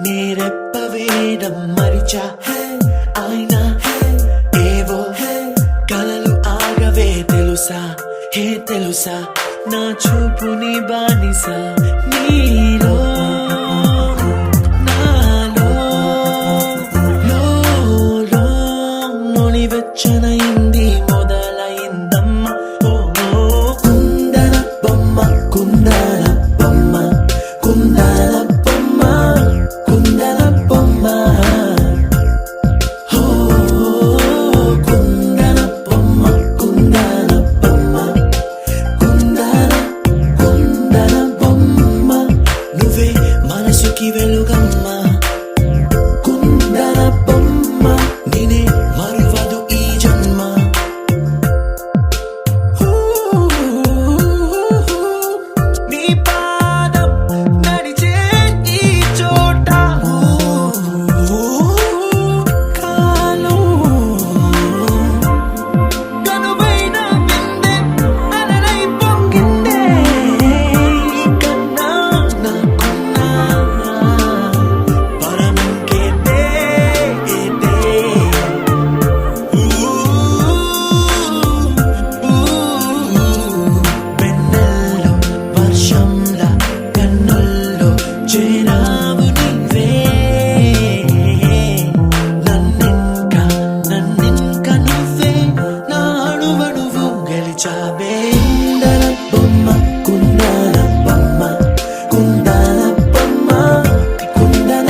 నేరెప్పవేయడం మరిచా అయినా ఏవో కలలు ఆగవే తెలుసా తెలుసా నా చూపుని బానిస నీలో నాలో లో వెచ్చనైంది మొదలైందమ్మ కుందన బొమ్మ కుందన బొమ్మ కుందన బొమ్మ కుందన బొమ్మ కుందన బొమ్మ కుందన బొమ్మ కుందన బొమ్మ నువ్వే మనసుకి వెలుగమ్మ కుందన బొమ్మ నేనే మరువదు ఈ జన్మ నీ పాదం నడిచే ఈ చోట కాలం కనువైన విందే అలలై పొంగిందే కన్నా నాకున్నా పరమంకేతే వెన్నెల్లో వర్షంలా కన్నుల్లో చేరావు నీవే నన్నింకా నువ్వే నా అణువణువు గెలిచావే కుందన బొమ్మ కుందన బొమ్మ కుందన బొమ్మ కుందన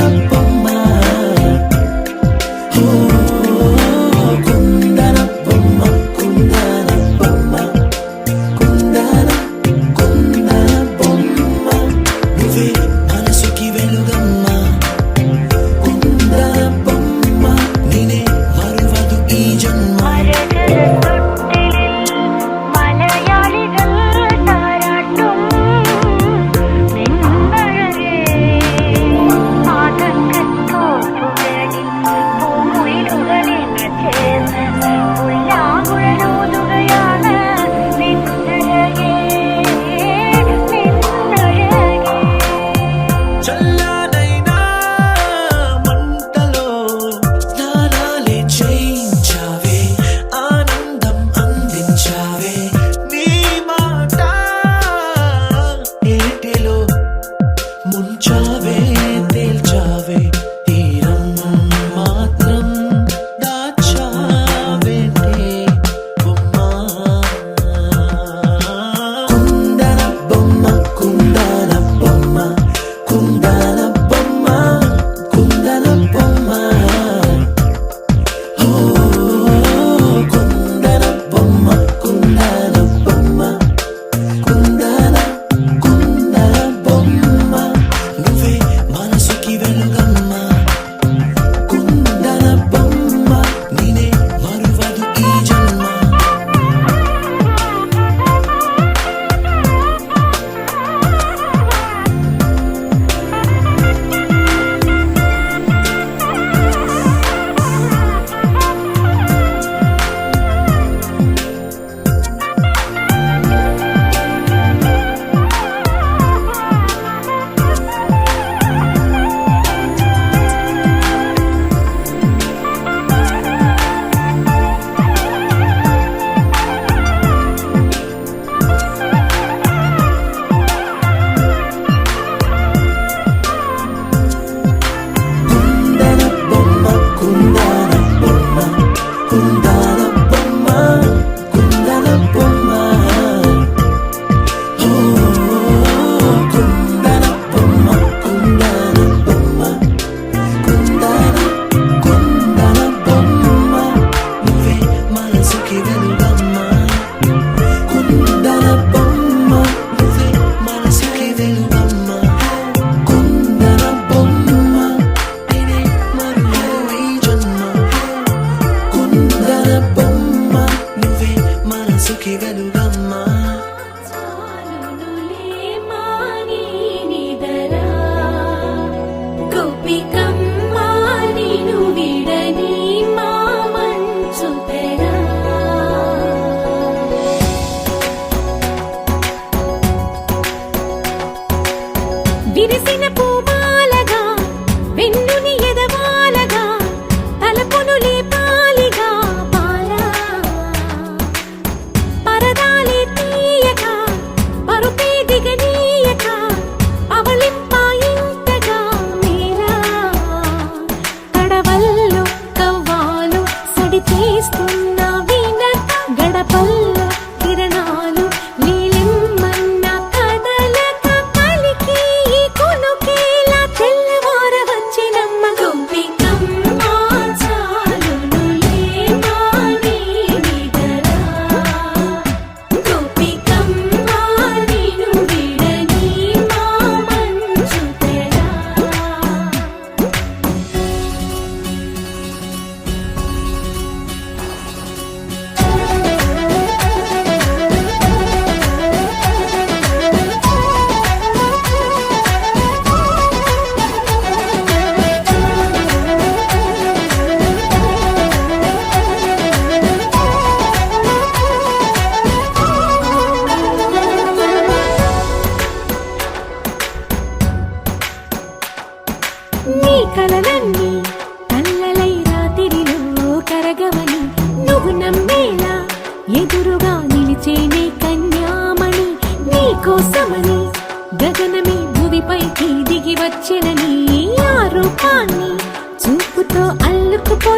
బొమ్మ కుందన బొమ్మ కుందన బొమ్మ నువ్వే మనసుకి వెలుగమ్మ కుందన బొమ్మ నేనే మరువదు ఈ జన్మ മലയാളികൾ താരാട്ടും നിൻമഴകേ ആതങ്കത്തോപ്പുകളിൽ പൂമുയിലുകളിൽ ചേർന്ന് പുല്ലാങ്കുഴലൂതുകയാണ് നിന്നഴകേ చల్లనైనా మంటలో స్నానాలే చేయించావే ఆనందం అందించావే నీ మాట ఏటిలో ముంచావే తేల్చావే తీరం మాత్రం దాచావేంటే బొమ్మ కుందన బొమ్మ కుందన బొమ్మ కుందన బొమ్మ కుందన బొమ్మ కుందన బొమ్మ కుందన బొమ్మ కుందన బొమ్మ నువ్వే మనసుకి వెలుగమ్మ కుందన బొమ్మ నేనే మరువదు ఈ జన్మ కుందన బొమ్మ కుందన బొమ్మ కుందన బొమ్మ కుందన బొమ్మ కుందన బొమ్మ కుందన బొమ్మ కుందన బొమ్మ నువ్వే మనసుకి వెలుగమ్మ కుందన బొమ్మ నువ్వే మనసుకి వెలుగమ్మ కుందన బొమ్మ నేనే మరువదు ఈ జన్మ కుందన బొమ్మ నువ్వే మనసుకి వెలుగమ్మ గోపికమ్మా నిను విడని మా మంచు తెరా విరిసిన పూమాలగా ఎదురుగా నిలిచేనే కన్యామణి నీకోసమని గగనమే భువిపైకి దిగి వచ్చినని ఆ రూపాన్ని చూపుతో అల్లుకుపోసౌదామిని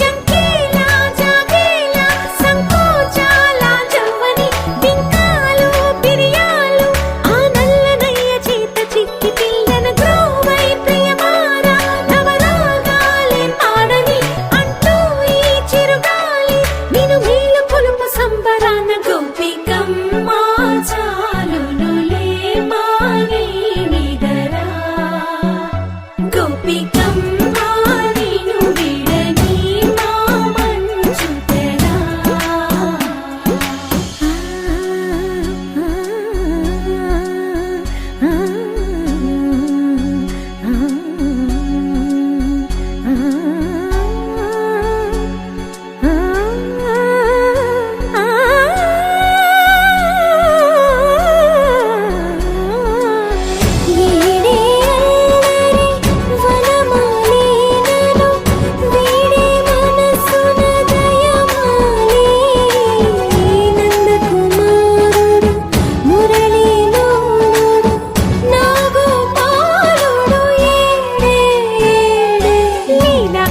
జంకేలా జాగేలా సంకోచాల జవ్వని బింకాలు బిరియాలు ఆ నల్లనయ్య చేత చిక్కి పిల్లన గ్రోవై ప్రియమారా నవరాగాలే పాడని అంటూ ఈ చిరుగాలి నిను మేలు కొలుపు సంబరాన గోపికమ్మ చాలునులే మానే నిదరా గోపికమ్మ నిను విడని మా మంచు తెరా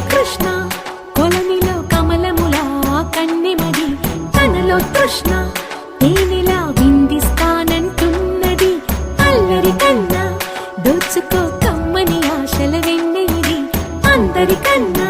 కృష్ణ కొలనిలో కమలములా కన్నెమది తనలో తృష్ణ తేనెలా విందిస్తానంటున్నది అల్లరి కన్నా దోచుకో కమ్మని ఆశల వెన్నెయిది అందరికన్నా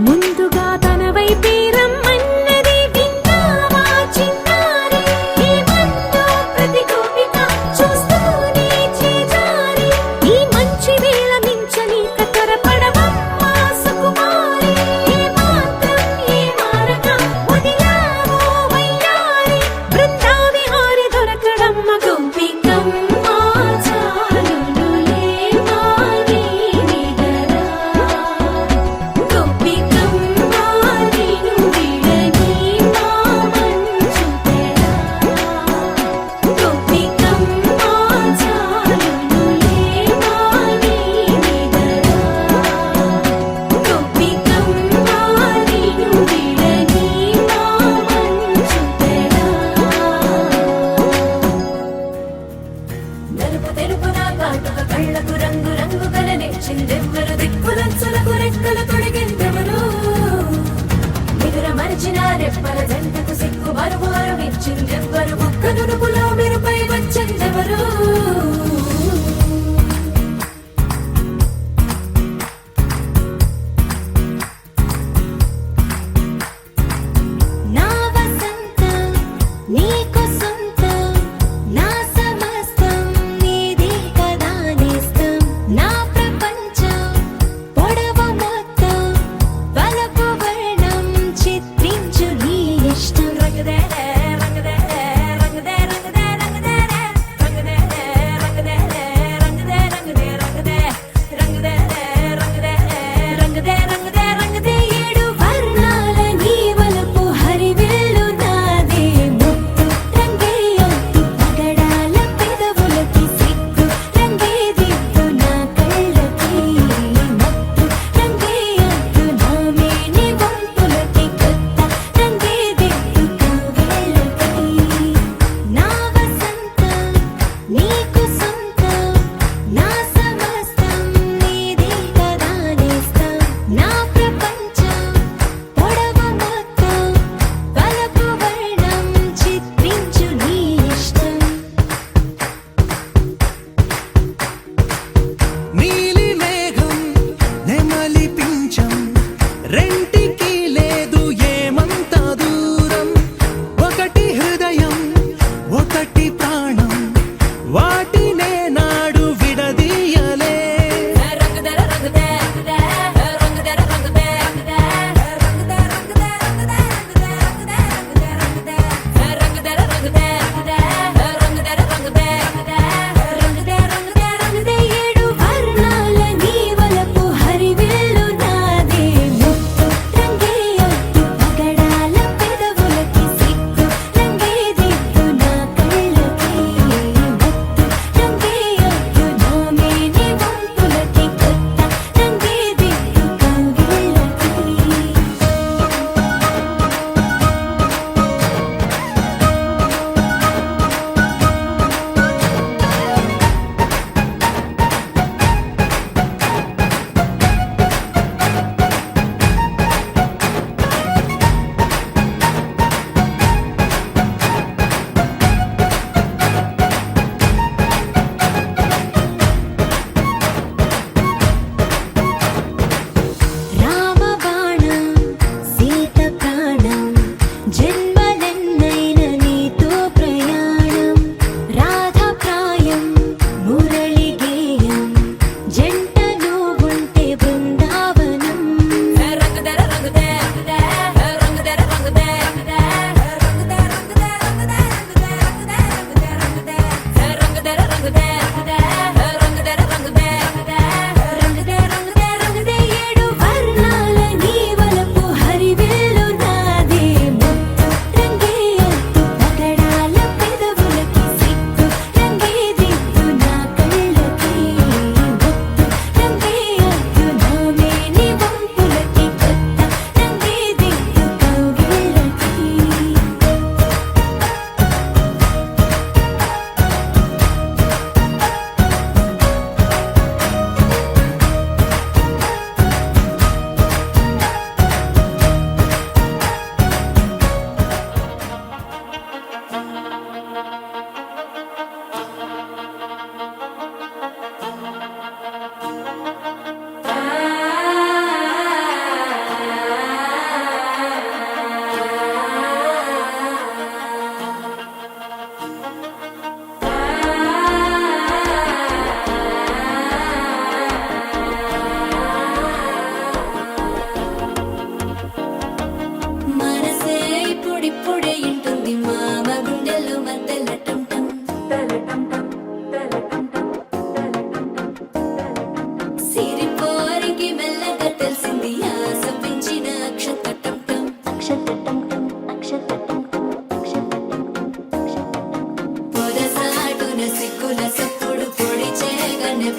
ముందుగా తన వైపే రమ్మన్నది విన్నావా చిన్నారి ఏమందో ప్రతి గోపిక చూస్తూనే చేజారి ఈ మంచి వేళ మించని కతరపడవమ్మా సుకుమారి ఏ మాత్రం ఏ మారక వదిలావో వయ్యారి బృందావిహారి దొరకడమ్మ గోపికమ్మ చాలునులే మానే నిదరా గోపికమ్మ నిను విడని మా మంచు తెరా గోపికమ్మ చాలునులే మానే నిదరా గోపికమ్మ నిను విడని మా మంచు తెరా నలుపు తెలుపున కాటుక కళ్ళకు రంగు రంగు కలనిచ్చిందెవ్వరు దిక్కులంచులకు రెక్కలు తొడిగిందెవరు నిదుర మరిచిన రెప్పల జంటకు సిక్కు బరువు అరువిచ్చిందెవ్వరు ఒక్క నునుపులో మెరుపై వచ్చిందెవరు నా వసంతం నీకు సొంతం నా సమస్తం నీది కదా నేస్తం నా ప్రపంచం పొడవు మొత్తం వలపు వర్ణం చిత్రించు నీ ఇష్టం రంగుదేరే రంగుదేరే రంగుదే రంగుదే రంగుదేరే రంగుదేరే రంగుదేరే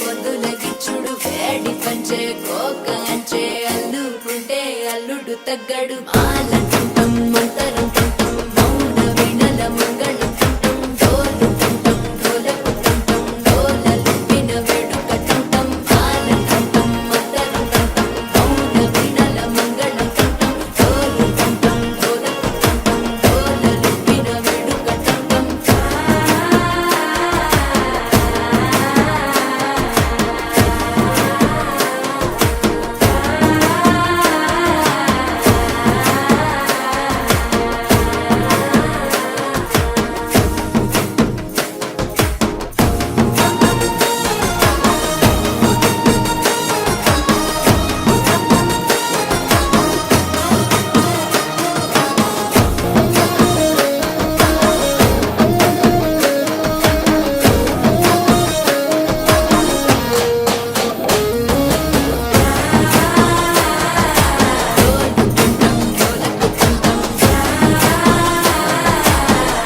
పొద్దుల గిచ్చుడు వేడి పంచే కోక అంచే అల్లుకుంటే అల్లుడు తగ్గడు మాలంటుంటం మంతరం తుంటం మౌన వీణల మంగళం తుంటం డోలు తుంటం డోలకు తుంటం డోలలు విన వేడుక తుంటం మాలంటుంటం మంతరం తుంటం మౌన వీణల మంగళం తుంటం డోలు తుంటం డోలకు తుంటం డోలలు విన వేడుక తుంటం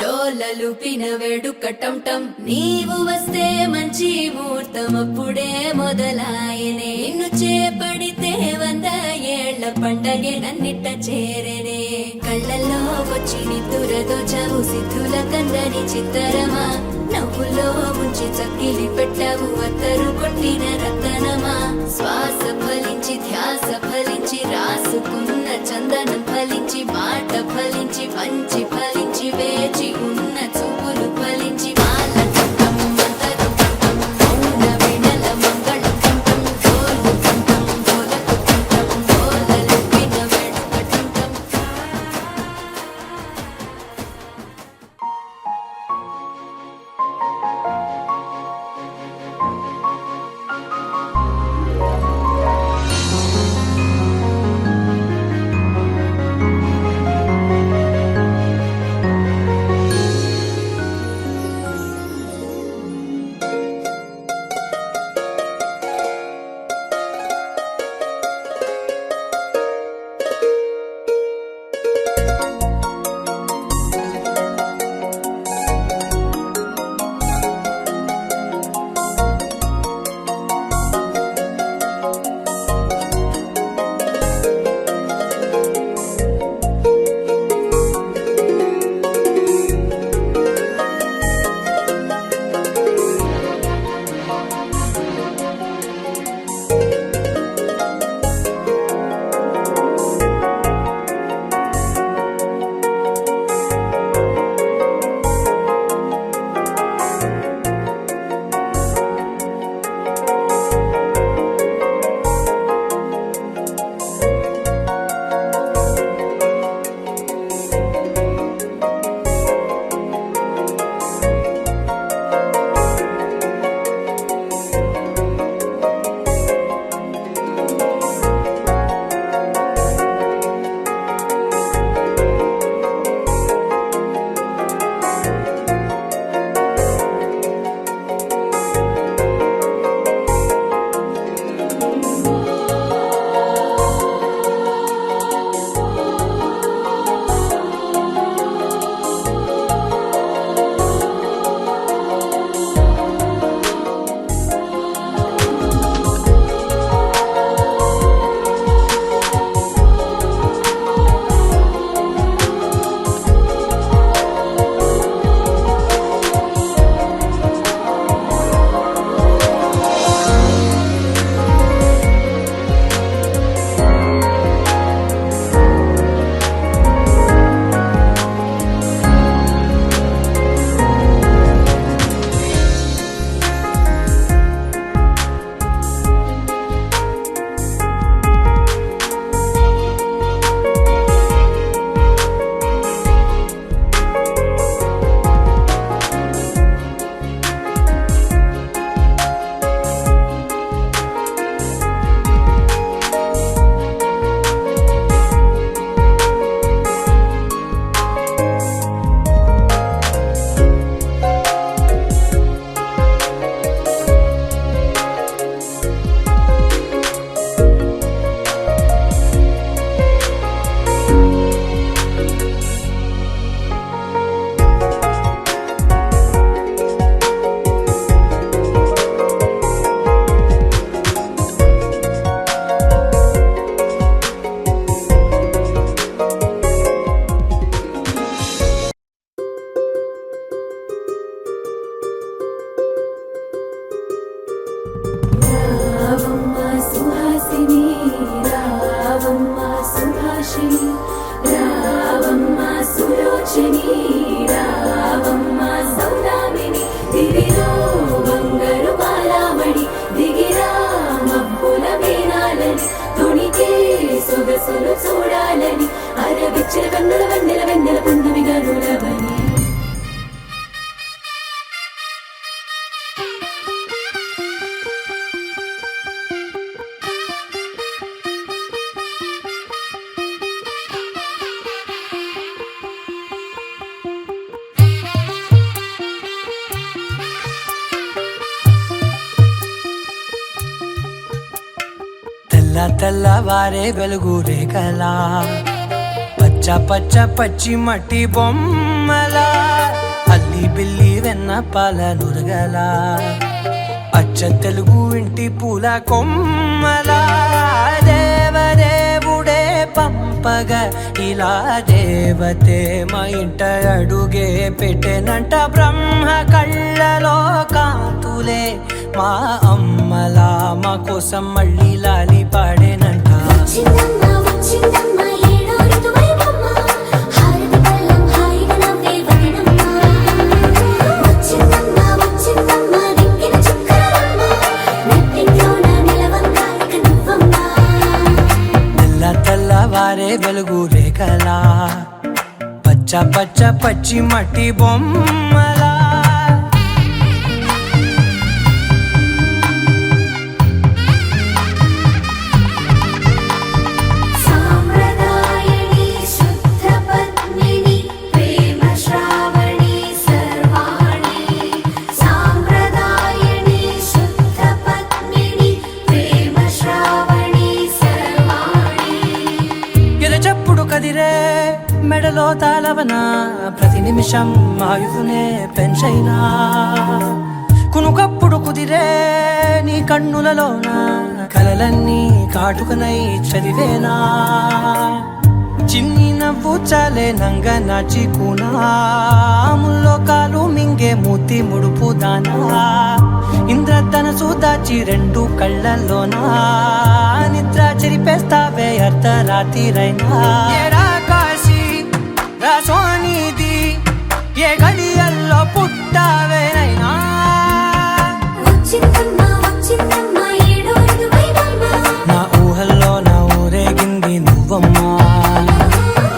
డోలలుపిన వేడుక టంటం నీవు వస్తే మంచి ముహూర్తం అప్పుడే మొదలాయనే నిన్ను చేపడితే 100 ఏళ్ల పండగే నన్నిట్ట చేరనే కళ్ళల్లో వచ్చి నిద్దురదోచావు సిద్ధుల కందని చిత్తరమా నవ్వులో ముంచి చక్కిలి పెట్టావు అత్తరు కొట్టిన రతనమా శ్వాస ఫలించి ధ్యాస ఫలించి రాసుకున్న చందనం ఫలించి మాట ఫలించి మంచి ఫలించి వేచి ఉన్న చూపులు ఫలించి మాల తుంటం మంతరం తుంటం మౌన వీణల మంగళం తుంటం డోలు తుంటం డోలకు తుంటం డోలలు విన వేడుక తుంటం వచ్చిని రావమ్మ సౌదామిని దివిలో బంగారు బాలామణి దిగిరా మబ్బుల మేనాలని తుణికే సొగసులు చూడాలని అరవిచ్చిన కన్నుల వెన్నెల వెన్నెల పున్నమి గనులవని తెల్లవారే వెలుగు రేఖలా పచ్చ పచ్చ పచ్చి మట్టి బొమ్మలా అల్లి బిల్లి వెన్న పాల నురగలా అచ్చ తెలుగు ఇంటి పూల కొమ్మలా దేవదేవుడే పంపగా ఇలా దేవతే మా ఇంట అడుగే పెట్టెనంట బ్రహ్మ కళ్ళలో కాంతులే మా అమ్మలా మా కోసం మళ్ళీ లాలి పాడేనంట వచ్చిందమ్మ వచ్చిందమ్మ ఏడో ఋతువైవమ్మ హారతి పళ్ళం హాయిగా నవ్వే వదనమ్మ వచ్చిందమ్మ వచ్చిందమ్మ దిక్కిన చుక్కలమ్మ నెట్టింట్లోన నిలవంగా ఇక నువ్వమ్మ తెల్లవారే వెలుగు రేఖలా పచ్చ పచ్చ పచ్చి మట్టి బొమ్మలా సాంప్రదాయని శుద్ధ పద్మిని ప్రేమ శ్రావణి సర్వాణి సాంప్రదాయని శుద్ధ పద్మిని ప్రేమ శ్రావణి సర్వాణి ఎరచప్పుడు కదిరే మెడలో తాళవన ప్రతి నిమిషం ఆయుధునే పెంచైనా కునుకప్పుడు కుదిరే నీ కన్నులలోన కలలన్నీ కాటుకనై చదివేనా చిన్ని నవ్వు చాలే నంగ నాచి కూనాముల్లో కాలు మింగే మూతి ముడుపు దానా ఇంద్రధనసు దాచి రెండు కళ్ళల్లోనా నిద్ర చెరిపేస్తావే అర్ధరాత్రిరైనా ఏరా కాశీ రా సోనిది ఏ గడియల్లో పుట్టావేనైనా వచ్చిందమ్మ వచ్చిందమ్మ ఏడో ఋతువైవమ్మ నా ఊహల్లో నా ఊరేగింది నువ్వమ్మా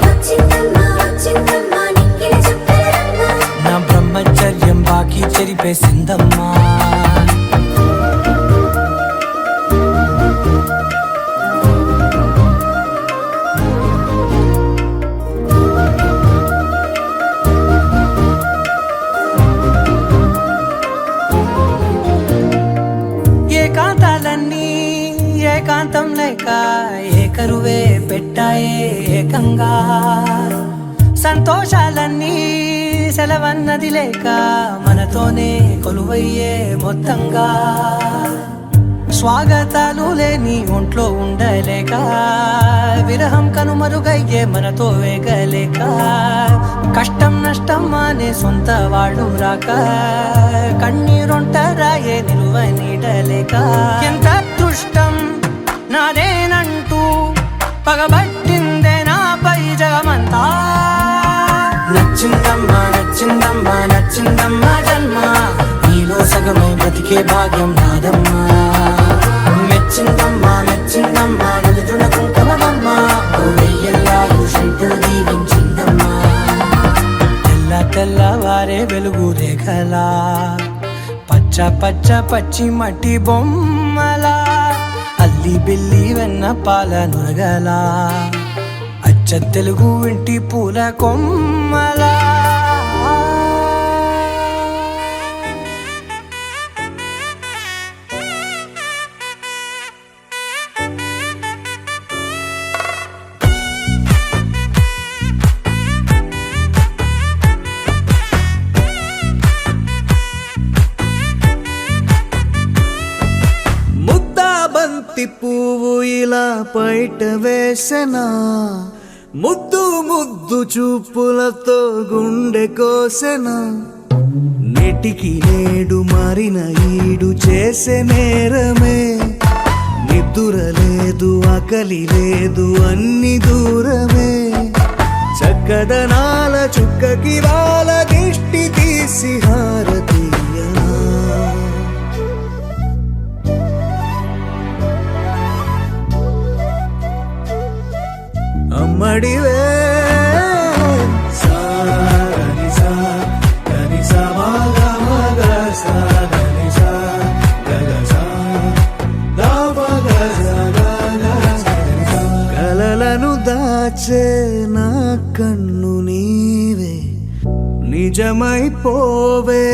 వచ్చిందమ్మ వచ్చిందమ్మ నిక్కిన చుక్కలమ్మ నా బ్రహ్మచర్యం బాకీ చెరిపేసిందమ్మా ఏకాంతాలన్నీ ఏకాంతం లేక ఏకరువే పెట్టాయే ఏకంగా సంతోషాలన్నీ సెలవన్నది లేక మనతోనే కొలువయ్యే మొత్తంగా స్వాగతాలు లేని ఒంట్లో ఉండలేక విరహం కనుమరుగయ్యే మనతో వేగలేక కష్టం నష్టం అనే సొంత వాడు రాక కన్నీరొంటరాయే నిలువ నీడలేక ఎంత అదృష్టం నాదేనంటూ పగబట్టిందే నాపై జగమంతా నచ్చిందమ్మా నచ్చిందమ్మా నచ్చిందమ్మా జన్మ నీలో సగమై బ్రతికే భాగ్యం నాదమ్మా మెచ్చిందమ్మా మెచ్చిందమ్మా నలుతున కుంకుమమ్మా వెయ్యల్లాలు శంకులు దీవించిందమ్మా తెల్లవారే వెలుగు రేఖలా పచ్చ పచ్చ పచ్చి మట్టి బొమ్మలా అల్లి బిల్లి వెన్న పాల నురగలా అచ్చ తెలుగు ఇంటి పూల కొమ్మలా బంతి పువ్వు ఇలా బయట వేసెనా ముద్దు ముద్దు చూపులతో గుండె కోసెనా నెటికి నేడు మారిన ఈడు చేసే నేరమే నిద్దుర లేదు ఆకలి లేదు అన్ని దూరమే చక్కదనాల చుక్కకి వాళ్ళ దిష్టి తీసి హారతీయనా అమ్మడివే కలలను దాచే నా కన్ను నీవే నిజమైపోవే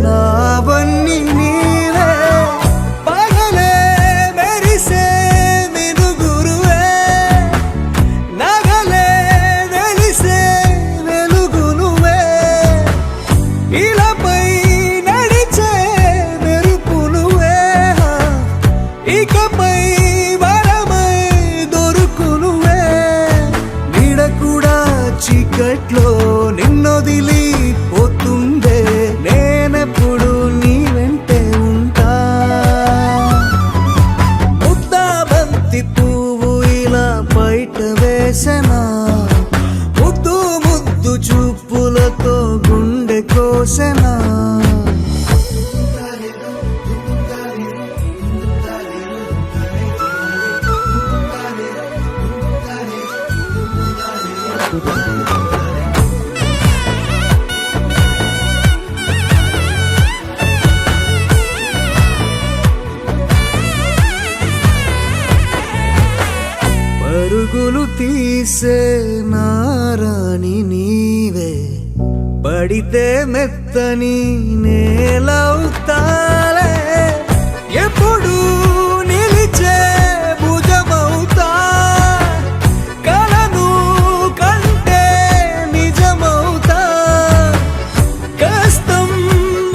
నావన్నీ నీవే పగలే మెరిసే మినుగురువే నగలే వెలిసే వెలుగునువే ఇలాపై నడిచే మెరుపునువే ఇకపై వరమై దొరుకునువే నీడ కూడా చీకట్లో నిన్నొదిలి పోతుందే నేనెప్పుడు నీ వెంటే ఉంటా ముద్దా బంతి పువ్వు ఇలా బయట వేసెనా ముద్దు ముద్దు చూపులతో గుండె కోసెనా పరుగులు తీసే నారాణి నీవే పడితే మెత్తని నేలవుతాలే ఎప్పుడు నిలిచే భుజమవుతా కలను కంటే నిజమవుతా కష్టం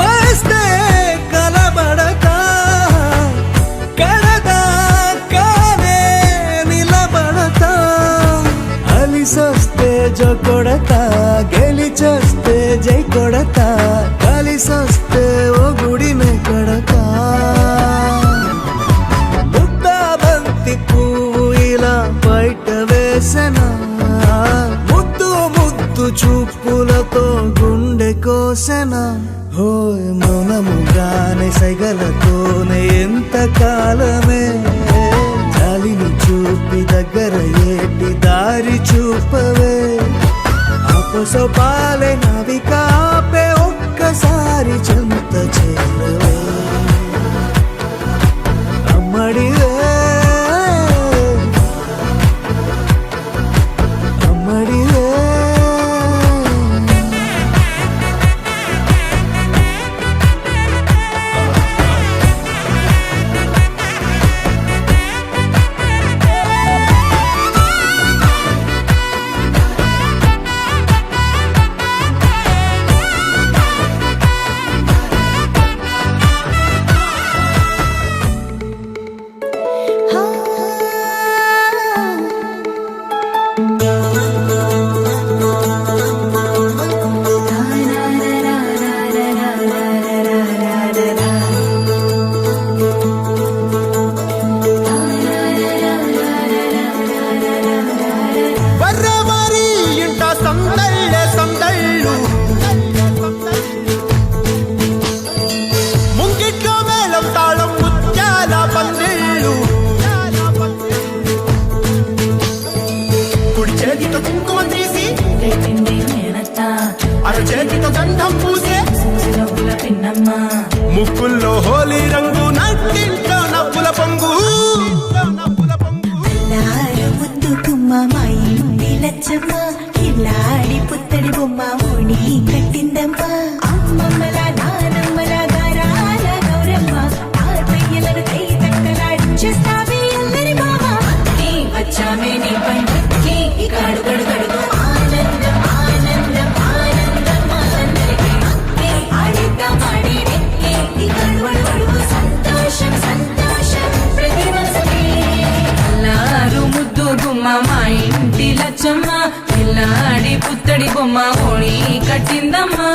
వస్తే కలబడతా కడదా కానే నిలబడతా అలిసొస్తే జో కొడతా గెలిచొస్తే జై కొడతా కలిసొస్తే ఓ గుడినే కొడతా ముద్దా బంతి పువ్వు ఇలా బయట వేసెనా ముద్దు ముద్దు చూపులతో గుండె కోసెనా హోయ్ మౌనముగానే సైగలతోనే ఎంత కాలమే జాలిని చూపి దగ్గర ఏటి దారి చూపవే అపసోపాలే నవికాపే ఒక్కసారి చెంత చేరవే అమ్మడివే అమ్మడివే వర్రవారి ఇంట సందళ్ళే సందళ్ళు ముంగిట్లో మేళం తాళం ముత్యాల పందిళ్ళు కుడి చేతితో కుంకుమ తీసి అర చేతితో గంధం పూసే ముక్కుల్లో హోలీ రంగు నట్టింట్లో నవ్వుల పొంగు ముద్దు గుమ్మ మా ఇంటి లచ్చమ్మ ఇల్లాడి పుత్తడి బొమ్మ ఓణి కట్టిందమ్మ అమ్మమ్మల నానమ్మల గారాల గౌరమ్మ తాతయ్యలను కై తక్కలాడించేస్తావే అల్లరి మామ వచ్చామే నీ పంటకి ఇక అడుగడు గడుగు ఆనందం ఆనందం ఆనందం అందరికీ ఆడిద్దాం ఆడి ఇక అడుగడు సంతోషం సంతోషం ప్రతి మనసుకి అల్లారు ముద్దు గుమ్మ మా ఇంటి లచ్చమ్మ పిల్లాడి పుత్తడి బొమ్మ ఓణి కట్టిందమ్మా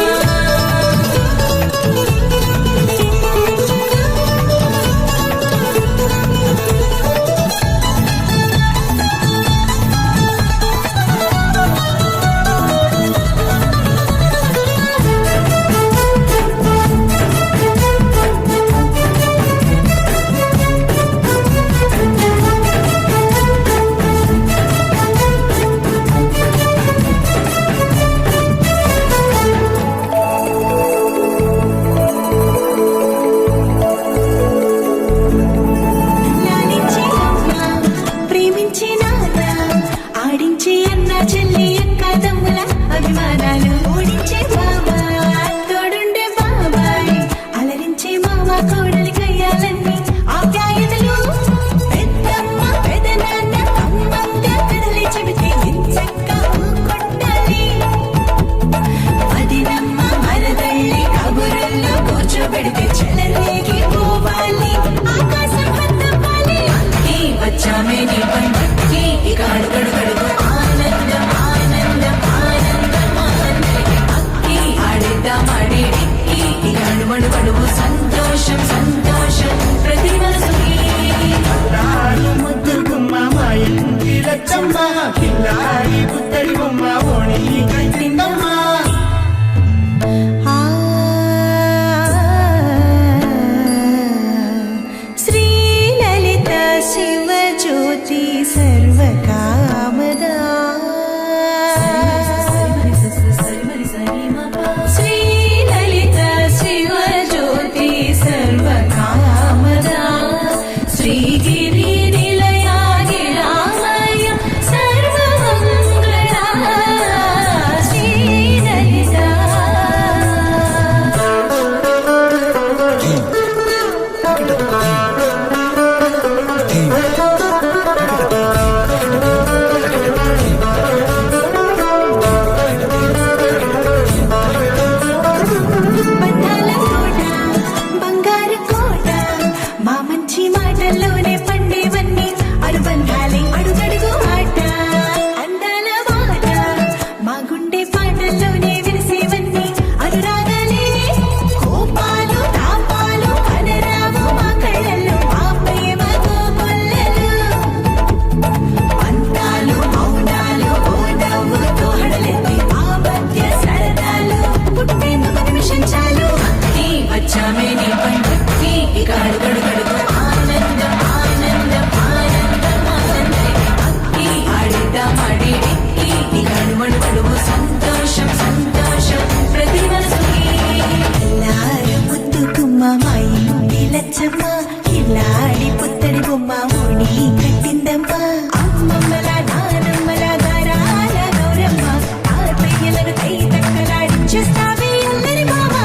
తై తక్కలాడించేస్తావే అల్లరి మావా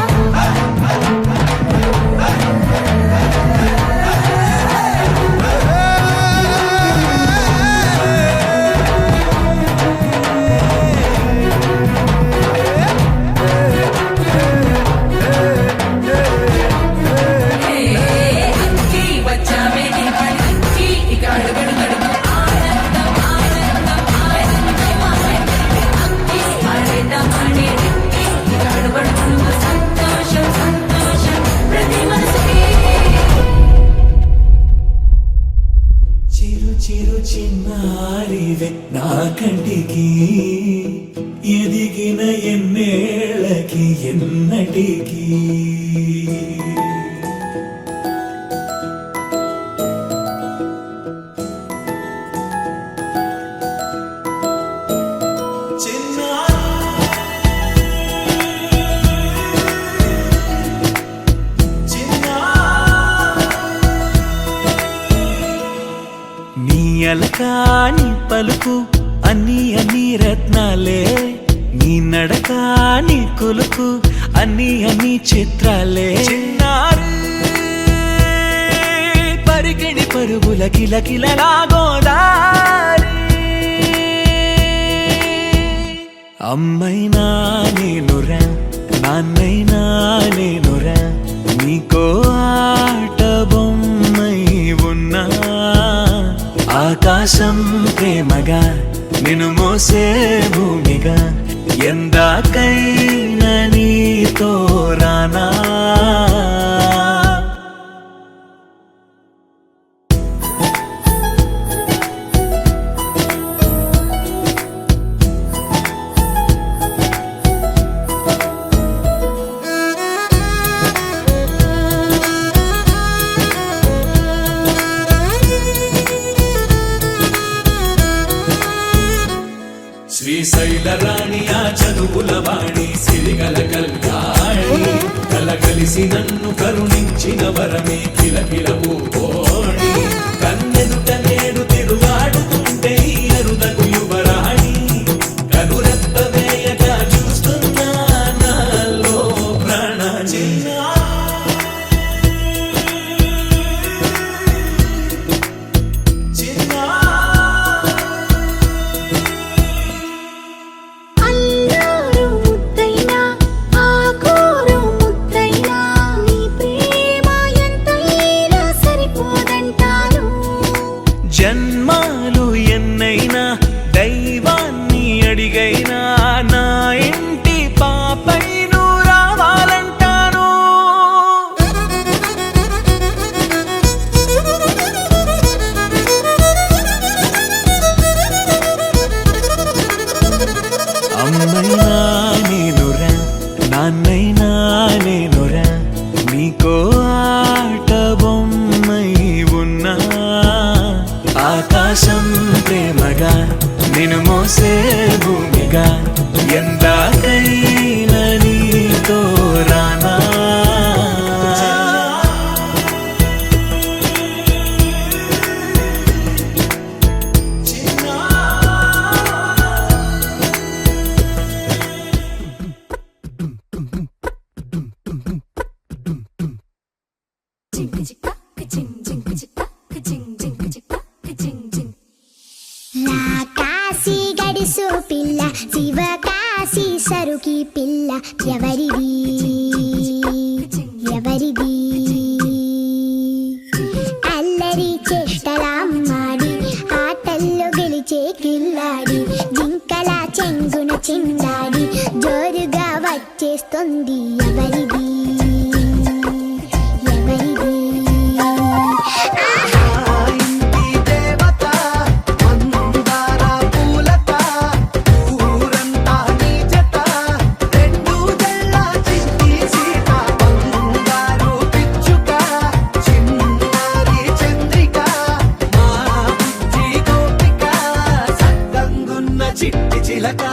చిరు చిరు చిన్నారివే నా కంటికి ఎదిగిన ఎన్నేళ్ళకి ఎన్నటికి నీ అలకాని పలుకు అన్ని అన్ని రత్నాలే నీ నడక నీ కొలుకు అన్ని అన్ని చిత్రాలే చిన్నారు పరికిణి పరుగుల కిలకిలలా గోదారి అమ్మైనా నేనురా నాన్నైనా నేనురా నీకో ఆట బొమ్మై ఉన్నా ఆకాశం ప్రేమగా నిన్ను మోసే భూమిగా ఎందాకైనా నీతో రానా శ్రీశైల రాణి ఆ చదువుల వాణి సిరిగల కళ్యాణి కలగలిసి నన్ను కరుణించిన వరమే కిలకిల పూకోణి కన్నెదుట నేడు తిరుగాడుతుంటే అరుదకు యువరాణి కనురెప్ప వేయగా చూస్తున్నా నాలో ప్రాణ అల్లారు ముద్దైనా ఆకోరు ముద్దైనా నీ ప్రేమ ఎంతైనా సరిపోదంటాను జన్మాలు ఎన్నైనా దైవాన్ని అడిగైనా నా ఇంటి పాపై నువ్వు రావాలంటాను అమ్మైనా నేనురా నాన్నైనా నేనురా నీకో ఆట బొమ్మై ఉన్నా ఆకాశం ప్రేమగా నిన్ను మోసే భూమిగా ఎందాకైనా నీతో రానా కాశీ గడిసు పిల్ల శివ కాశీ సరుకి పిల్ల ఎవరిది ఎవరిది అల్లరి చేష్టలామ్మాడి ఆటల్లో గెలిచే కిల్లాడి జింకల చెంగున చిందాడి జోరుగా వచ్చేస్తుంది ఎవరిది ఎవరిది చిట్టి చిలక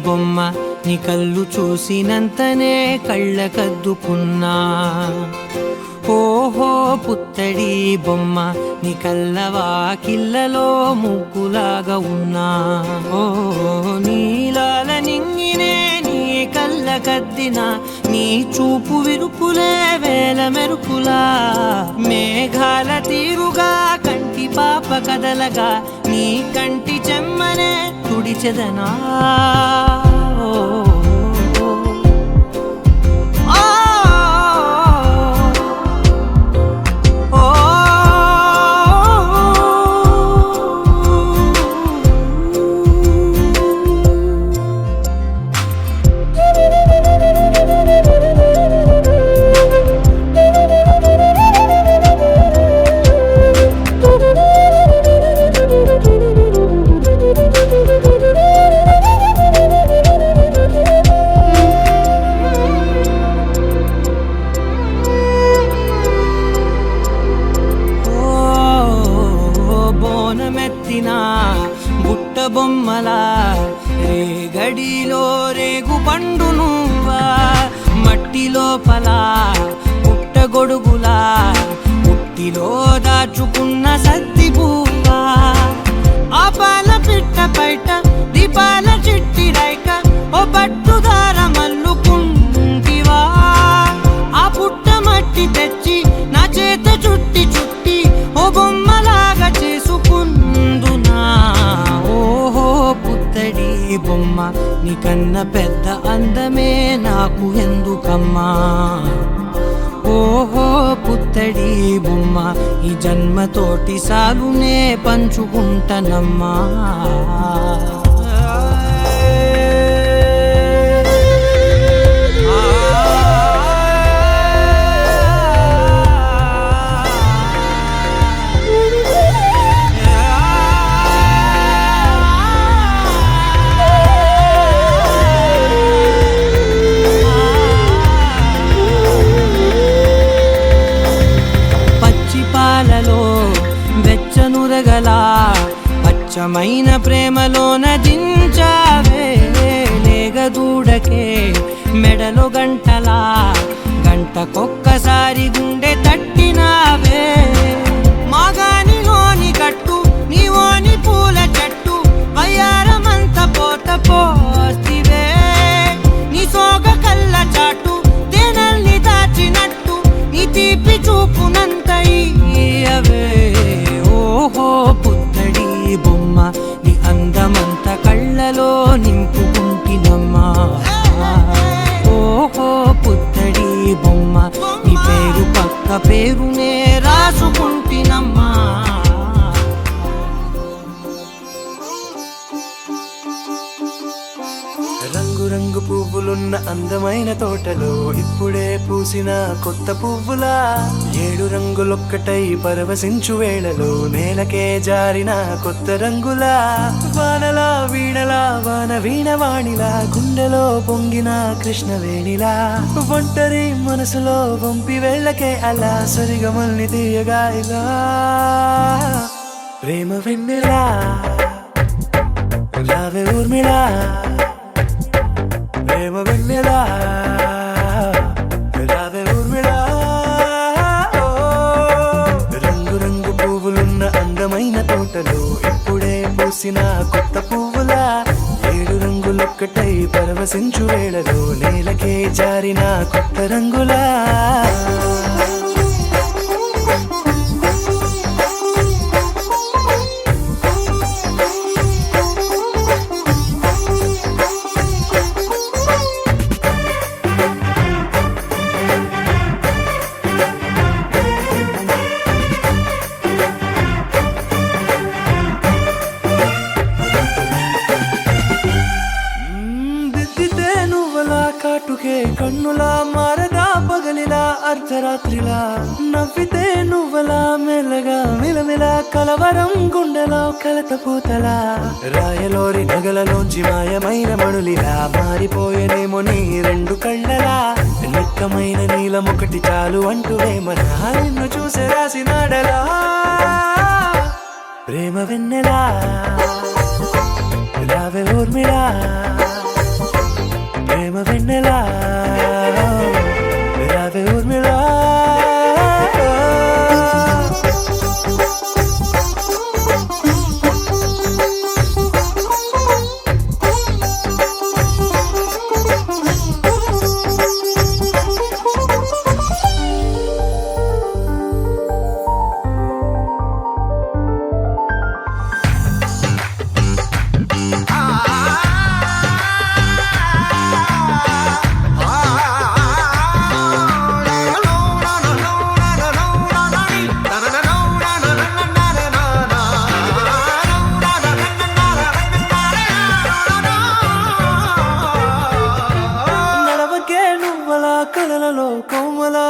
బొమ్మ నీ కళ్ళు చూసినంతనే కళ్ళకద్దుకున్నా ఓహో పుత్తడి బొమ్మ నీ కళ్ళవాకిళ్ళలో ముగ్గులాగా ఉన్నా ఓ నీలాల నింగినే నీ కళ్ళకద్దిన నీ చూపు విరుపులే వేల మెరుపులా మేఘాల తీరుగా కంటి పాప కదలగా నీ కంటి చెమ్మనే తుడిచెదనా బుట్ట బొమ్మలా రేగడిలో రేగు పండు నువ్వా మట్టి లోపల పుట్ట గొడుగులా పుట్టిలో దాచుకున్న సత్తి పువ్వా ఆ పాల పిట్ట బయట దీపాల చిట్టి రైక ఓ పట్టుదార మల్లుకుంటివా ఆ పుట్ట మట్టి తెచ్చి నా చేత చుట్టి చుట్టి ఓ బొమ్మలాగా చేసుకుందునా ఓహో పుత్తడి బొమ్మ నీకన్న పెద్ద అందమే నాకు ఎందుకమ్మా ఓహో పుత్తడి బొమ్మ ఈ జన్మతోటి సాలునే పంచుకుంటనమ్మా వెచ్చనురగలా పచ్చమైన ప్రేమలోన దించావే లేగదూడకే మెడలో గంటలా గంటకొక్కసారి గుండె తట్టినావే మాగానిలోని గట్టు నీవోని పూల చెట్టు వయ్యారమంత పోత పోస్తివే నీ సోగ కళ్ళ చాటు తేనల్ని దాచినట్టు నీ తీపి చూపునంత ఇయ్యవే ఓహో పుత్తడి బొమ్మ నీ అందమంత కళ్ళలో నింపుకుంటినమ్మా ఓహో పుత్తడి బొమ్మ నీ పేరు పక్క పేరునే రాసుకుంటినమ్మా రంగు రంగు పువ్వులున్న అందమైన తోటలో ఇప్పుడే పూసిన కొత్త పువ్వులా 7 రంగులొక్కటై పరవశించు వేళలో నేలకే జారిన కొత్త రంగులా వానలా వీణలా వాన వీణవాణిలా గుండెలో పొంగిన కృష్ణవేణిలా ఒంటరి మనసులో వంపి వెళ్ళకే అలా సరిగమల్ని తీయగా ఇలా ప్రేమ వెన్నెలా రావే ఊర్మిళా ప్రేమ వెన్నెలా రావే ఊర్మిళా రంగు రంగు పువ్వులున్న అందమైన తోటలో ఇప్పుడే పూసిన కొత్త పువ్వులా 7 రంగులొక్కటై పరవశించు వేళలో నేలకే జారిన కొత్త రంగులా కాటుకే కన్నులా మారదా పగలిలా అర్ధరాత్రిలా నవ్వితే నువ్వలా మెల్లగా మిలమిలా కలవరం గుండెలో కలత పూతలా రాయలోరి నగలలోంచి మాయమైన మణులిలా మారిపోయేనేమో నీ 2 కళ్ళలా నిక్కమైన నీలమొకటి చాలు అంటూ వేమనా నిన్ను చూసే రాసినాడలా ప్రేమ వెన్నెలా రావే ఊర్మిళా ప్రేమ వెన్నెలా రావే ఊర్మిళా నడవకే నువ్వలా కలలలో కోమలా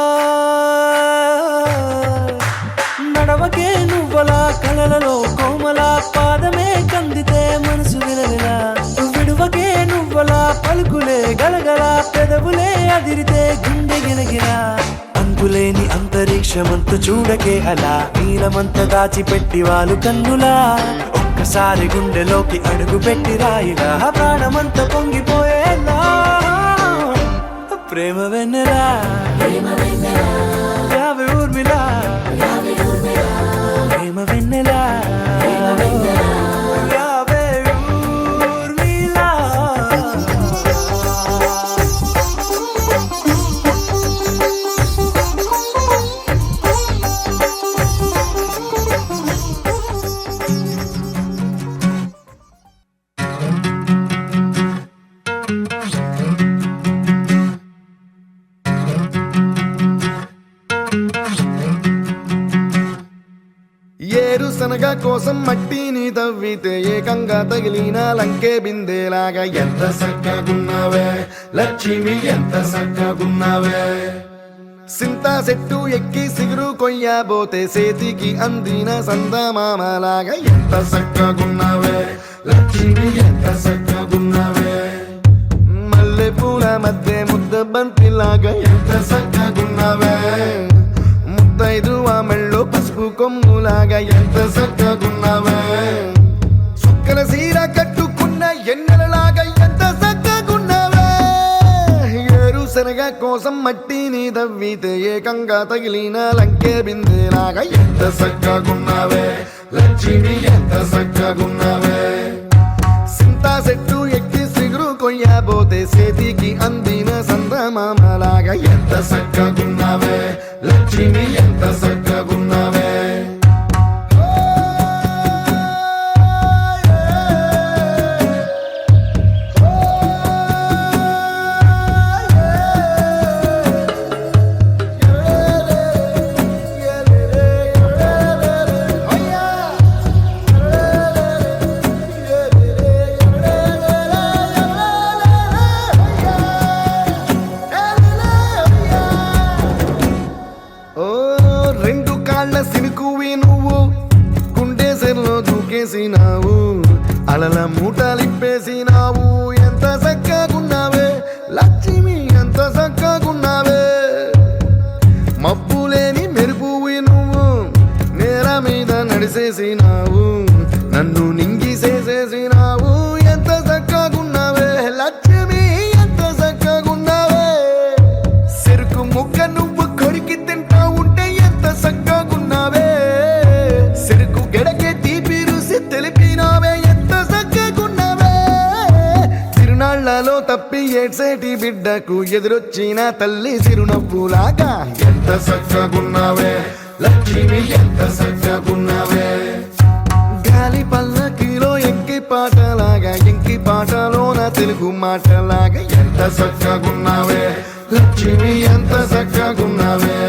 నడవకే నువ్వలా కలలలో కోమలా పాదమే కందితే మనసు విలవిలా విడువకే నువ్వలా పలుకులే గలగల పెదవులే అదిరితే గుండె గిలగిలా అంతులేని అంతరిక్షమంత చూడకే అలా నీలమంత దాచిపెట్టి వాళ్ళు కన్నులా ఒక్కసారి గుండెలోకి అడుగు పెట్టి రాయిగా ప్రాణమంత పొంగిపోయేలా ప్రేమ వెన్నెలా యావే ఊర్మిళా ప్రేమ వెన్నెలా యావే ఊర్మిళా ఏరుశనగ కోసం మట్టిని తవ్వితే ఏకంగా తగిలిన లంకే బిందేలాగా ఎంత సక్కగున్నావే లక్ష్మి ఎంత సక్కగున్నావే సింతా చెట్టు ఎక్కి సిగురు కొయ్యబోతే చేతికి అందిన సందమామలాగా ఎంత సక్కగున్నావే లక్ష్మి ఎంత సక్కగున్నావే మల్లె పూల మధ్య ముద్ద బంతిలాగా ఎంత సక్కగున్నావే ముద్దైదు ఆ మెళ్ళో పసుపు కొమ్ములాగా ఎంత సక్కగున్నావే సుక్కల సీర కట్టుకున్న ఎన్నెలలాగా ఎంత సక్కగున్నావే ఏరుశనగ కోసం మట్టిని తవ్వితే ఏకంగా తగిలిన లంకే బిందేలాగా ఎంత సక్కగున్నావే లక్ష్మి ఎంత సక్కగున్నావే సింతా చెట్టు ఎక్కి సిగురు కొయ్యబోతే చేతికి అందిన సందమామలాగా ఎంత సక్కగున్నావే లక్ష్మి ఎంత సక్కగున్నావే రెండు కాళ్ళ సినుకువి నువ్వు గుండె సెల్లో దూకేసినావు అలల మూటలిప్పేసినావు ఎంత చక్కగున్నావే లక్ష్మి ఎంత చక్కగున్నావే మబ్బులేని మెరుపువి నువ్వు నేల మీద నడిసేసినావు నన్ను నింగిసేసేసినావు ఎంత చక్కగున్నావే లక్ష్మి ఎంత చక్కగున్నావే చెరుకు ముక్క నువ్వు కొరికి తింటా ఉంటే ఎంత చక్కగున్నావే చెరుకు గెడకే తీపి రుసి తెలిపినావే ఎంత చక్కగున్నావే తిరునాళ్లలో తప్పి ఏడ్సేటి బిడ్డకు ఎదురొచ్చిన తల్లి చిరునవ్వులాగా ఎంత చక్కగున్నావే లక్ష్మి ఎంత చక్కగున్నావే గాలి పల్లకిలో ఎంకి పాటలాగా ఎంకి పాటలోన తెలుగు మాటలాగా ఎంత చక్కగున్నావే లక్ష్మి ఎంత చక్కగున్నావే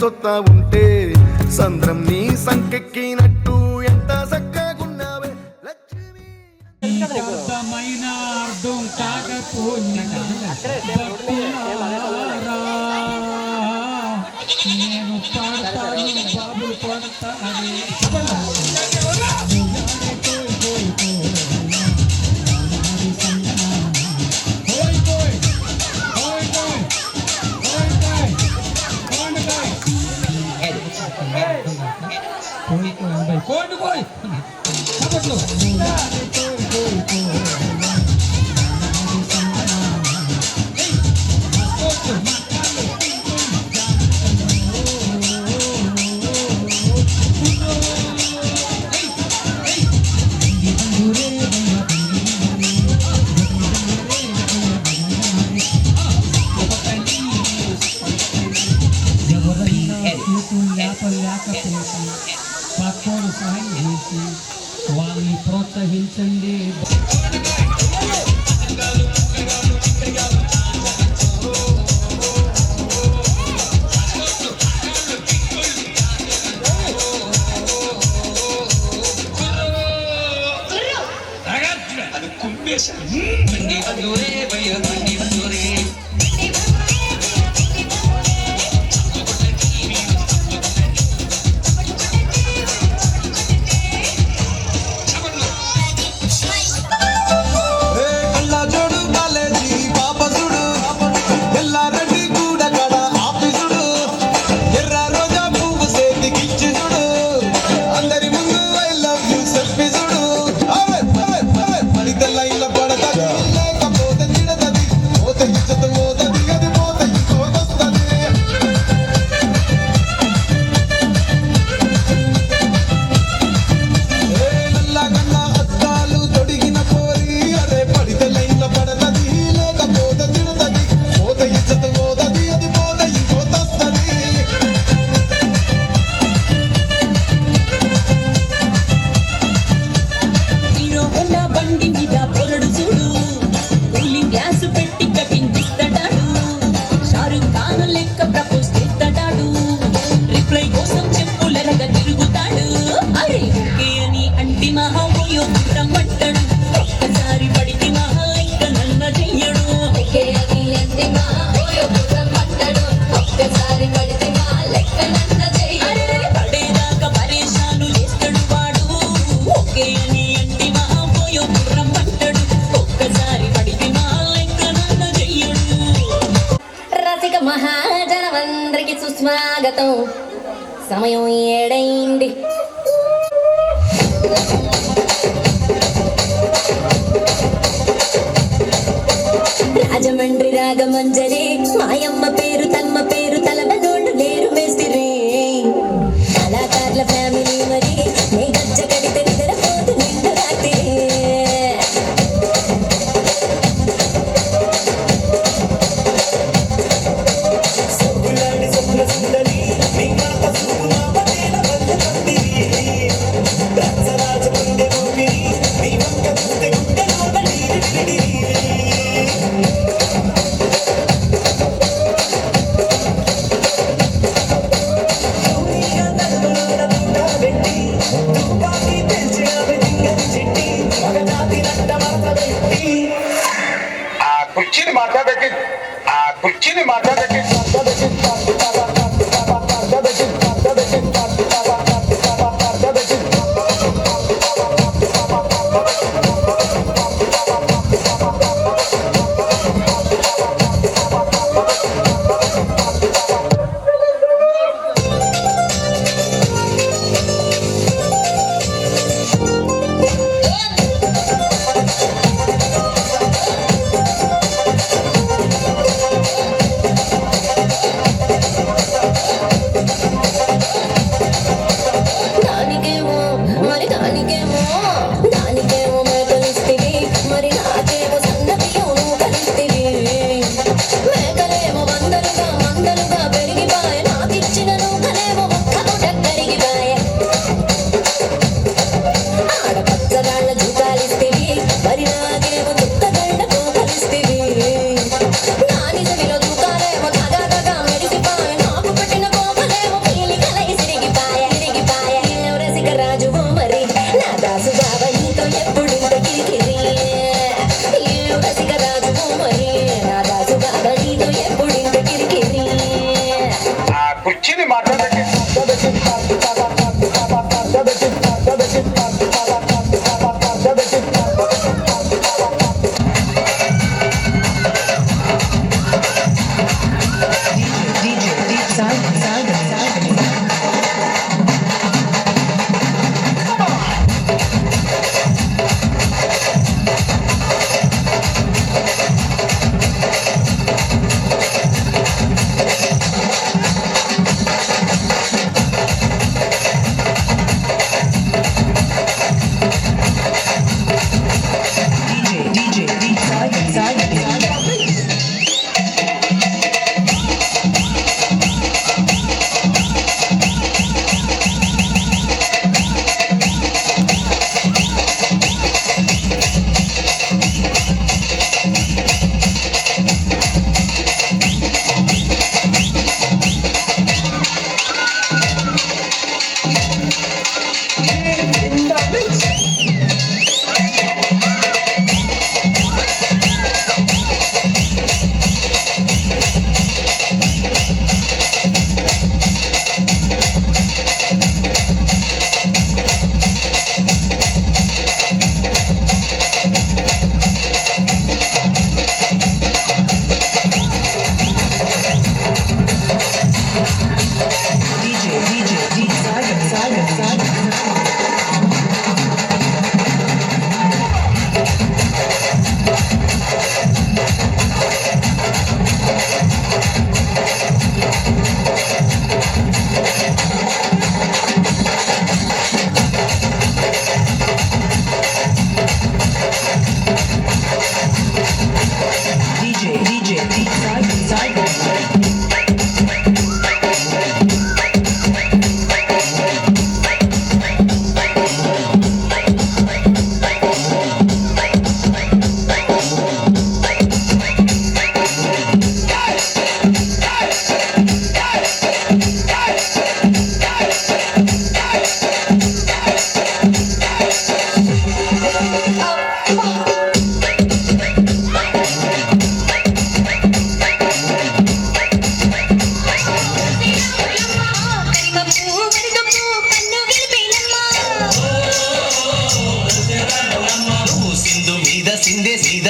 సొత్తా ఉంటే సంద్రం నీ సంకెక్కినట్టు ఎంత చక్కగున్నావే లక్ష్మి. అర్థమైన అర్థం కాకపోయినా భక్తులారా, నేను పాడతాను బాబులు పాడతాను. పక్కోడు సహాయం చేసి వాళ్ళని ప్రోత్సహించండి. అది కుంపేశాను. మహాజనమందరికి సుస్వాగతం. సమయం 7 అయింది. రాజమండ్రి రాగమంజరి మాయమ్మ పేరు తమ్మ పేరు తలబనోళ్ళు లేరు మేస్తిరి. కళాకారుల ఫ్యామిలీ మరి నీ గజ్జ కడితే నిద్రపోతు నిండు రాత్రి. కుర్చీని మాట్లాడకి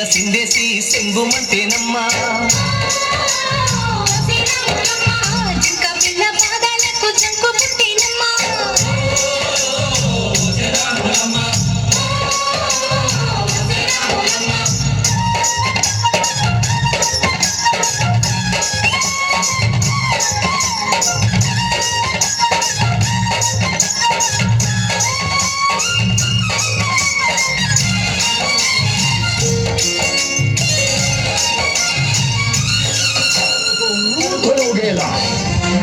సిందేసి సెంగుమంటేనమ్మా జింక పిల్ల పాదాలకు జంకు పుట్టినమ్మా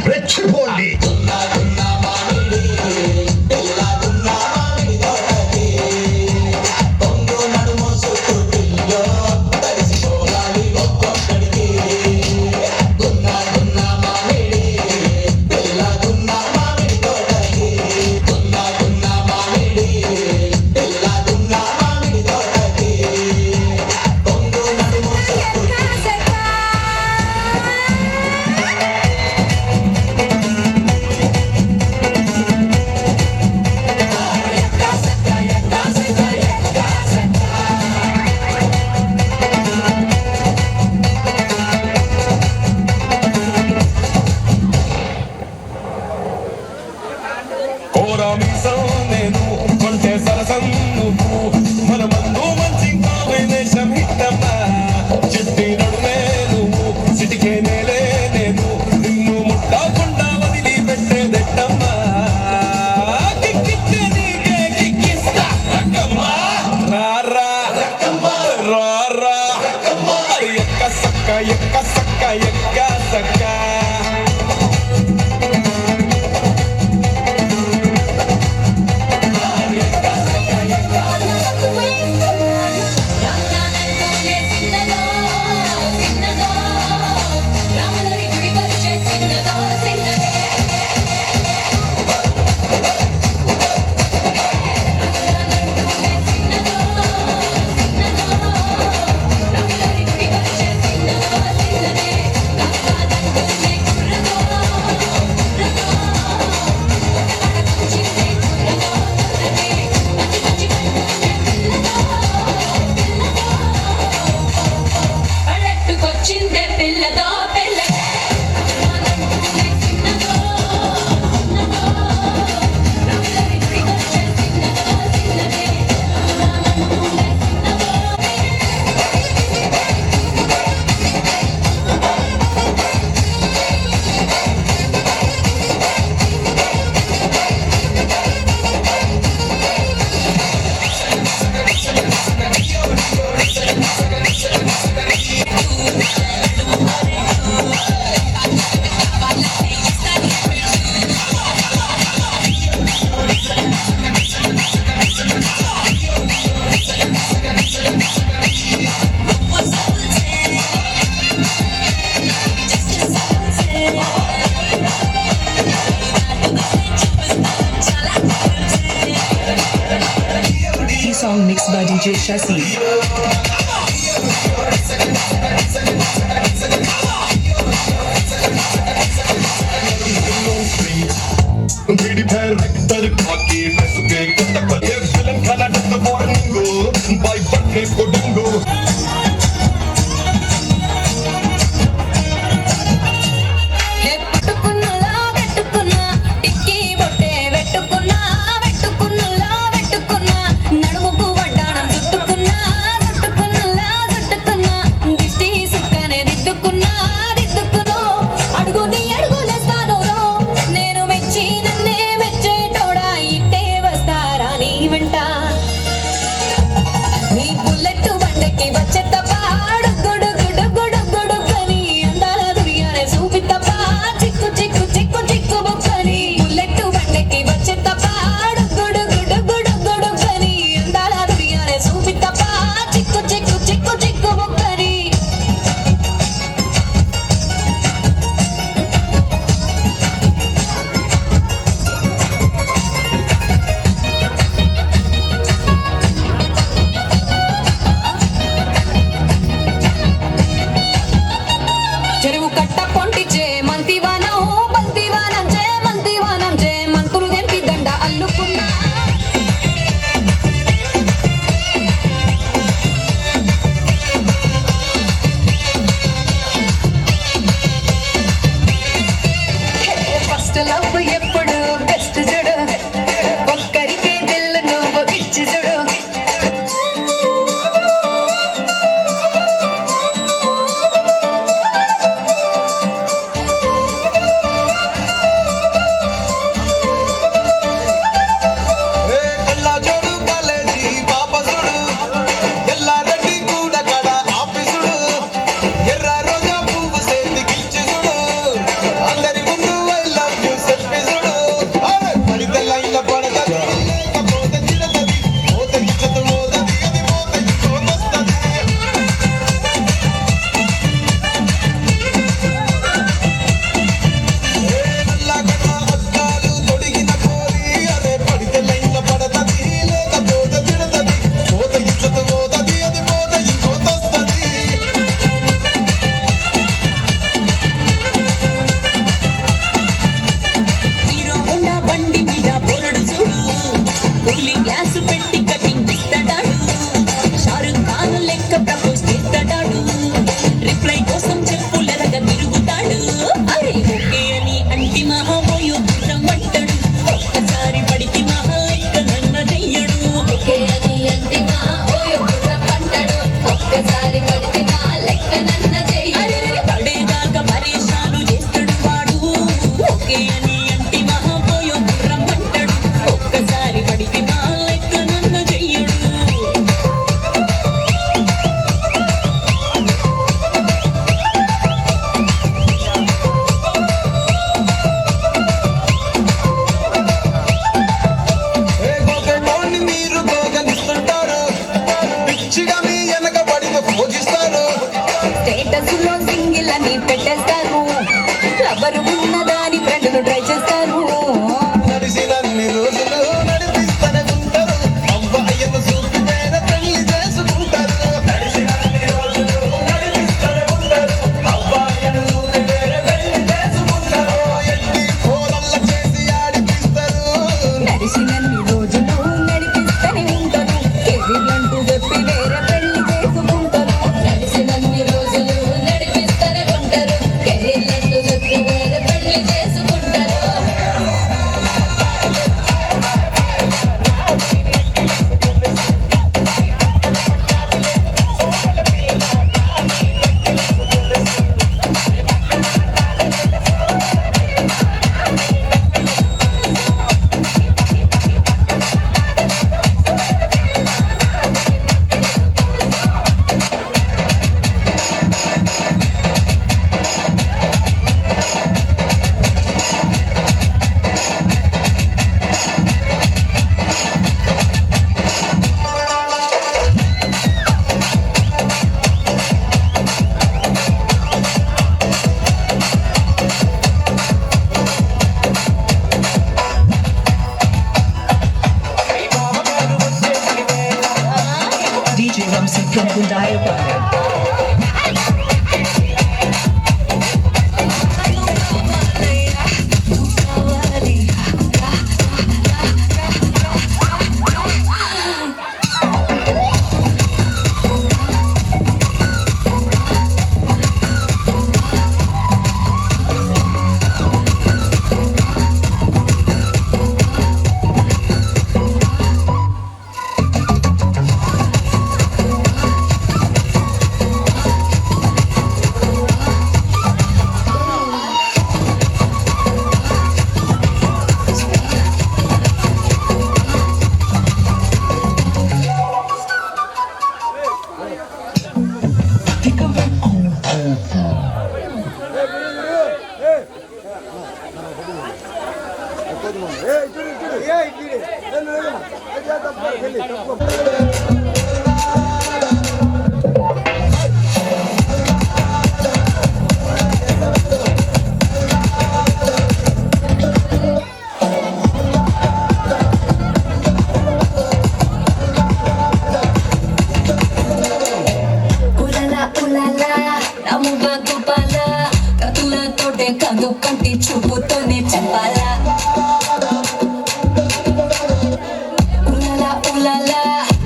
రెచ్చిపోండి నేను కొంటే సరసం నువ్వు మన మందు మంచి కాంబినేషన్ హిట్టమ్మా చిట్టి నడుమే నువ్వు సిటికే నేలే నేను నిన్ను ముట్టకుండా వదిలి పెట్టేదెట్టమ్మా కిక్కిచ్చే నీకే కిక్కిస్తా రక్కమ్మా రారా రారా ఎక్క సక్క ఎక్క సక్క ఎక్క సక్క song mixed by DJ Shasi. నీ బుల్లెట్ బండకి వచ్చే ఉలలా ఉలలా నముగా గోపాల కతులతోటే కాదు కంటి చూపుతోనే చెప్పాలా ఉలలా ఉలలా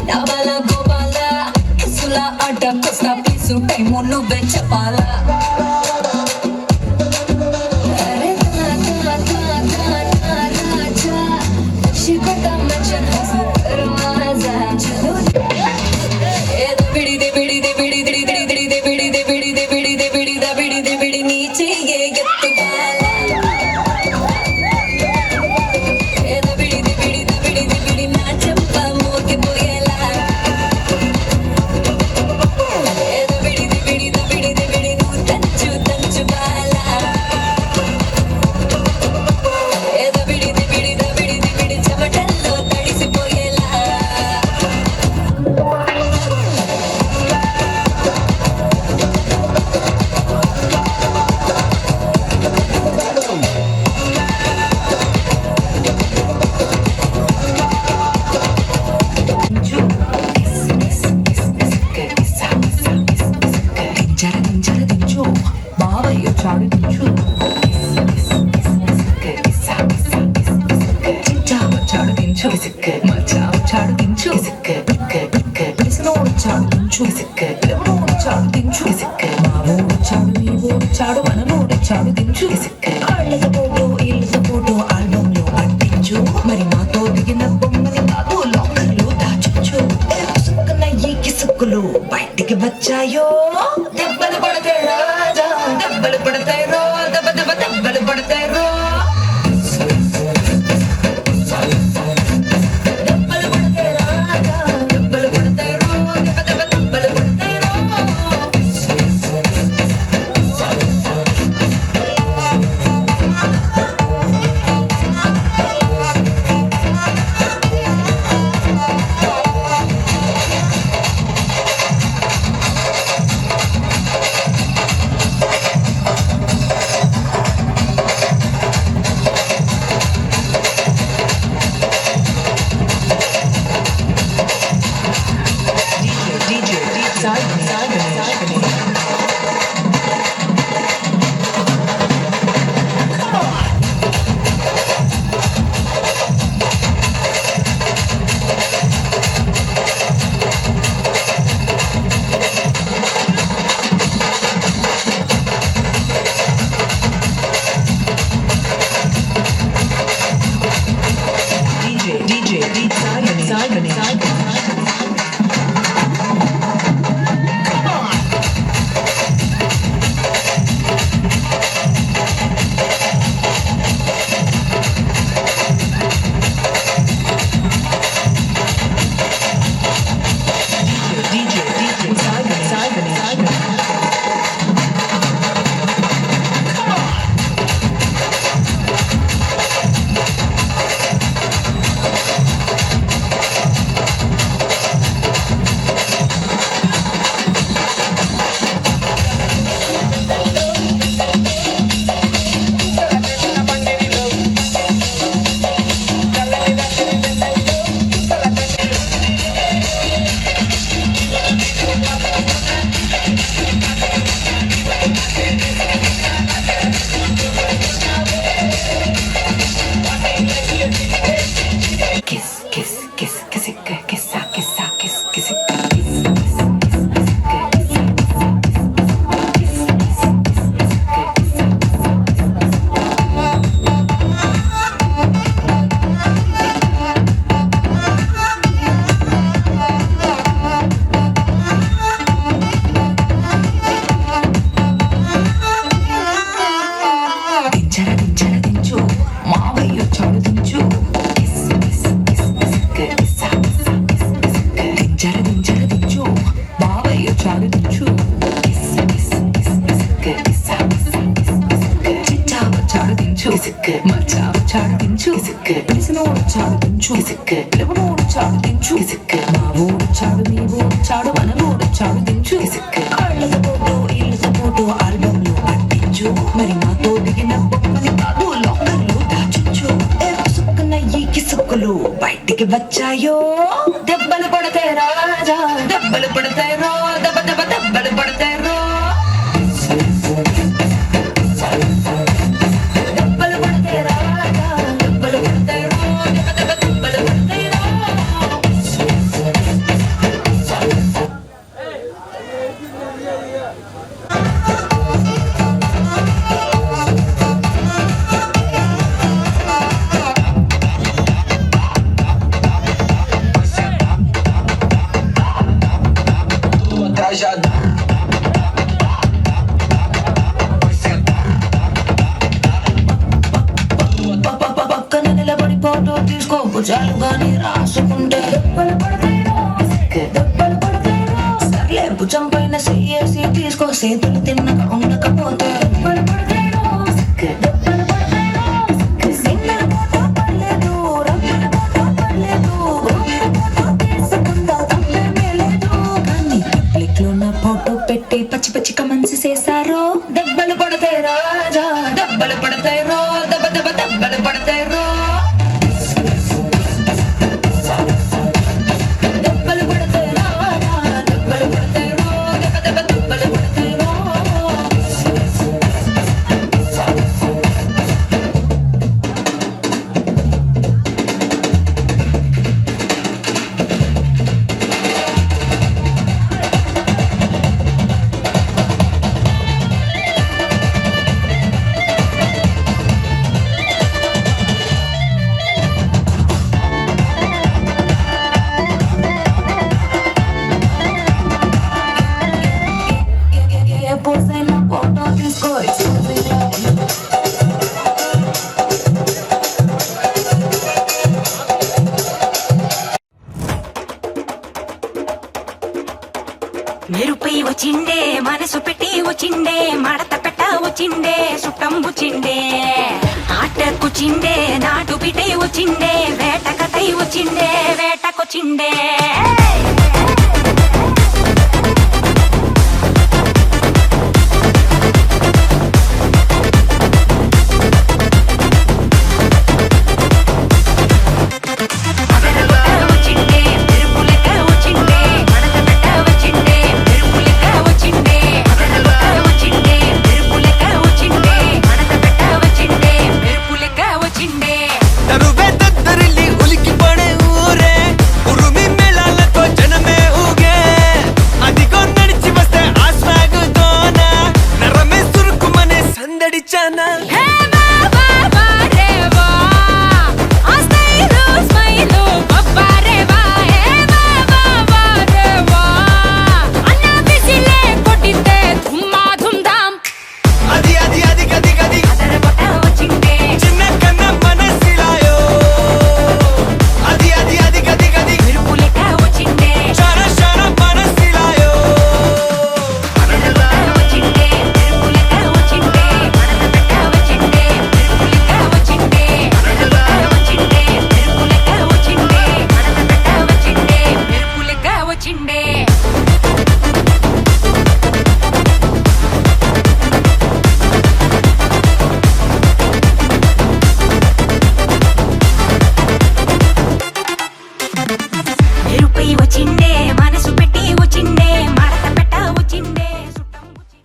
నవల గోపాల కిసుల ఆట కొస్తా పీసు టైము నువ్వే చెప్పాలా అరే తా తా తా తా తా రాజా శిఖట మంచన హసు దర్వాజా చలో ఏదో బిడిదే బిడిదే బిడిదే బిడిదే బిడిదే బిడిదే బిడిదే బిడిదే బిడిదే బిడి నీచే ఎత్తుకాల ఏదో బిడిదే బిడిదే బిడిదే బిడి నా చెంప మోగిపోయేలా ఏదో బిడిదే బిడిదే బిడిదే బిడి నువ్వు తంచు తంచు బాల ఏదో బిడిదే బిడిదే బిడిదే బిడి చెమటల్లో తడిసిపోయేలా దించు బావయ్య చాడు దించు చాడు దించు చాడు దించు చాడు దించు చాడు దించు మా ఊరు చాడు ఈ ఊరు చాడు మన ఊరు చాడు దించు ఆళ్ళతో ఫోటో ఇళ్ళతో ఫోటో ఆల్బమ్ లో అంటించు మరి మాతో దిగిన బొమ్మని కాదు లోకల్లో దాచొచ్చు సుక్కున ఈ కిసుక్కులు బయటికి వచ్చాయో దెబ్బలు పడతాయి రాజా దెబ్బలు పడతాయి రో దెబ్బ దెబ్బ దెబ్బలు పడతాయి రో దెబ్బలు పడతాయి రాజా దెబ్బలు పడతాయి రో దెబ్బ దెబ్బ దెబ్బలు పడతాయి రో తెలిసినోడు చాడు దించు ఎవడోడు చాడు దించు మా ఊడు చాడు మీ ఊడు చాడు మన ఊడు చాడు దించు కళ్ళతో ఫోటో ఇళ్ళతో ఫోటో ఆల్బమ్ లో పట్టించు మరి మాతో దిగిన బొమ్మని కాదు లోకల్లో దాచుంచు సుక్కున ఈ కిసుక్కులు బయటికి వచ్చాయో దెబ్బలు పడతాయి రాజా దెబ్బలు పడతాయి రో దెబ్బ దెబ్బ దెబ్బలు పడతాయి రో పక్కన నిలబడి ఫోటో తీసుకో భుజాలు గాని రాసుకుంటే దెబ్బలు పడతాయి సర్లే భుజం పైన చెయ్యేసి తీసుకో చేతులు తిన్నక ఉండకపోతే దెబ్బలు పడతాయి సింగల్ ఫోటో పడలేదు రబ్బిన ఫోటో పడలేదు తీసుకుందా తప్పేమీ లేదు కానీ పబ్లిక్ లో నా ఫోటో పెట్టి పచ్చి పచ్చి కమెంట్స్ చేశారు దెబ్బలు పడతాయి రాజా దెబ్బలు పడతాయి రో దెబ్బ దెబ్బ దెబ్బలు పడతాయి రో దెబ్బలు పడతాయి రాజా దెబ్బలు పడతాయి రో దెబ్బ దెబ్బ దెబ్బలు పడతాయి రో పోసైన ఫోటో తీసుకో మెరుపై వచ్చిండే మనసు పెట్టి వచ్చిండే మడత పెట్ట వచ్చిండే సుట్టం వచ్చిండే ఆటకుచిండే నాటు బిడ్డే వచ్చిండే వేటకతై వచ్చిండే వేటకొచ్చిండే